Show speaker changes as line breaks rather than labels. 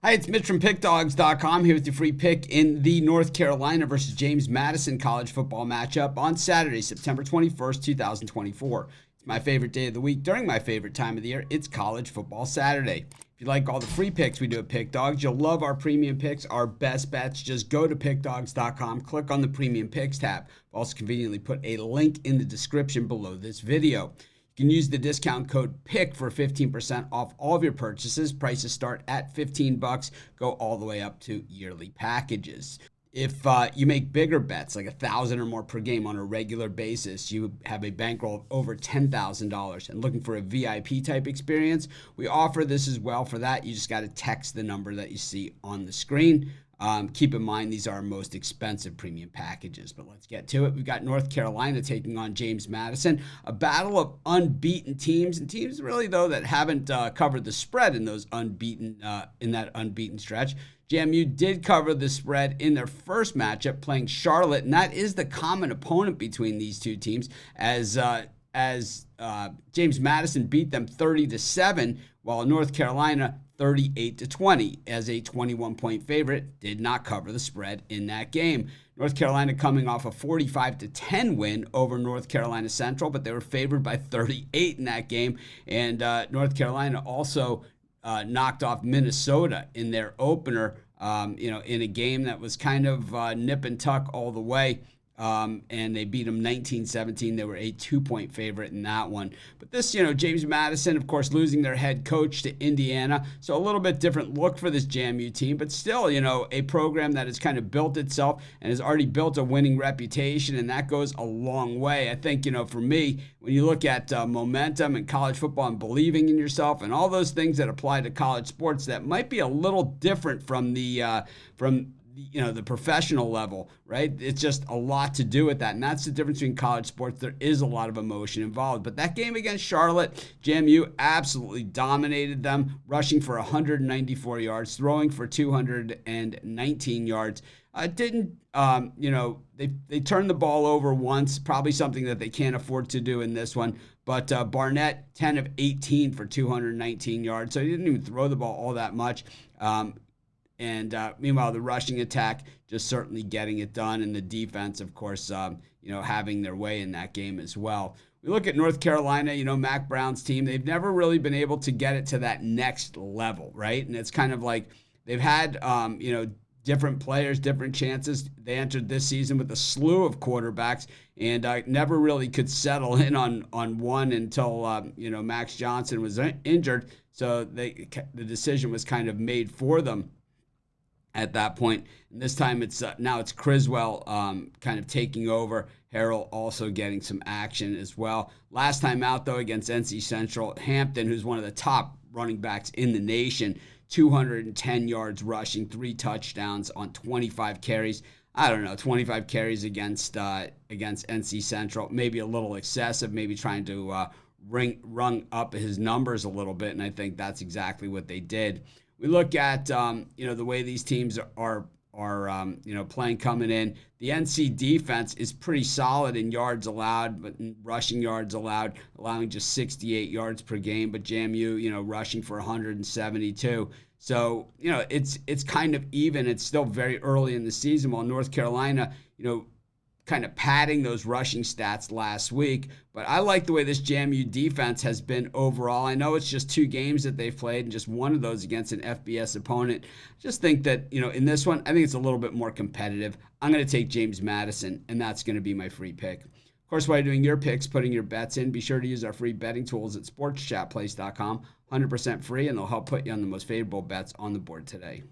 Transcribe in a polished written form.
Hi, it's Mitch from Pickdawgz.com here with your free pick in the North Carolina versus James Madison college football matchup on Saturday, September 21st, 2024. It's my favorite day of the week during my favorite time of the year. It's College Football Saturday. If you like all the free picks we do at Pick Dawgz, you'll love our premium picks, our best bets. Just go to Pickdawgz.com, click on the premium picks tab. I've also conveniently put a link in the description below this video. You can use the discount code PICK for 15% off all of your purchases. Prices start at $15, go all the way up to yearly packages. If you make bigger bets, like $1,000 or more per game on a regular basis, you have a bankroll of over $10,000 and looking for a VIP type experience, we offer this as well. For that, you just got to text the number that you see on the screen. Keep in mind, these are our most expensive premium packages, but let's get to it. We've got North Carolina taking on James Madison, a battle of unbeaten teams, and teams really, though, that haven't covered the spread in those unbeaten in that unbeaten stretch. JMU did cover the spread in their first matchup playing Charlotte, and that is the common opponent between these two teams, as James Madison beat them 30-7, while North Carolina 38-20 as a 21-point favorite, did not cover the spread in that game. North Carolina coming off a 45-10 win over North Carolina Central, but they were favored by 38 in that game. And North Carolina also knocked off Minnesota in their opener, in a game that was kind of nip and tuck all the way. And they beat them 19-17. They were a 2-point favorite in that one. But this, James Madison, of course, losing their head coach to Indiana. So a little bit different look for this JMU team, but still, a program that has kind of built itself and has already built a winning reputation. And that goes a long way. I think, for me, when you look at momentum in college football and believing in yourself and all those things that apply to college sports, that might be a little different from the professional level, right? It's just a lot to do with that. And that's the difference between college sports. There is a lot of emotion involved. But that game against Charlotte, JMU absolutely dominated them, rushing for 194 yards, throwing for 219 yards. They turned the ball over once, probably something that they can't afford to do in this one. But Barnett, 10 of 18 for 219 yards. So he didn't even throw the ball all that much. And meanwhile, the rushing attack just certainly getting it done. And the defense, of course, having their way in that game as well. We look at North Carolina, Mac Brown's team. They've never really been able to get it to that next level, right? And it's kind of like they've had, different players, different chances. They entered this season with a slew of quarterbacks and never really could settle in on one until, Max Johnson was injured. So the decision was kind of made for them at that point. And this time now it's Criswell kind of taking over. Harrell also getting some action as well. Last time out, though, against NC Central, Hampton, who's one of the top running backs in the nation, 210 yards rushing, 3 touchdowns on 25 carries. I don't know, 25 carries against NC Central, maybe a little excessive, maybe trying to rung up his numbers a little bit, and I think that's exactly what they did. We look at the way these teams are playing coming in. The NC defense is pretty solid in yards allowed, but in rushing yards allowed, allowing just 68 yards per game. But JMU, rushing for 172. So it's kind of even. It's still very early in the season. While North Carolina, kind of padding those rushing stats last week. But I like the way this JMU defense has been overall. I know it's just 2 games that they've played and just one of those against an FBS opponent. Just think that, in this one, I think it's a little bit more competitive. I'm going to take James Madison, and that's going to be my free pick. Of course, while you're doing your picks, putting your bets in, be sure to use our free betting tools at sportschatplace.com. 100% free, and they'll help put you on the most favorable bets on the board today.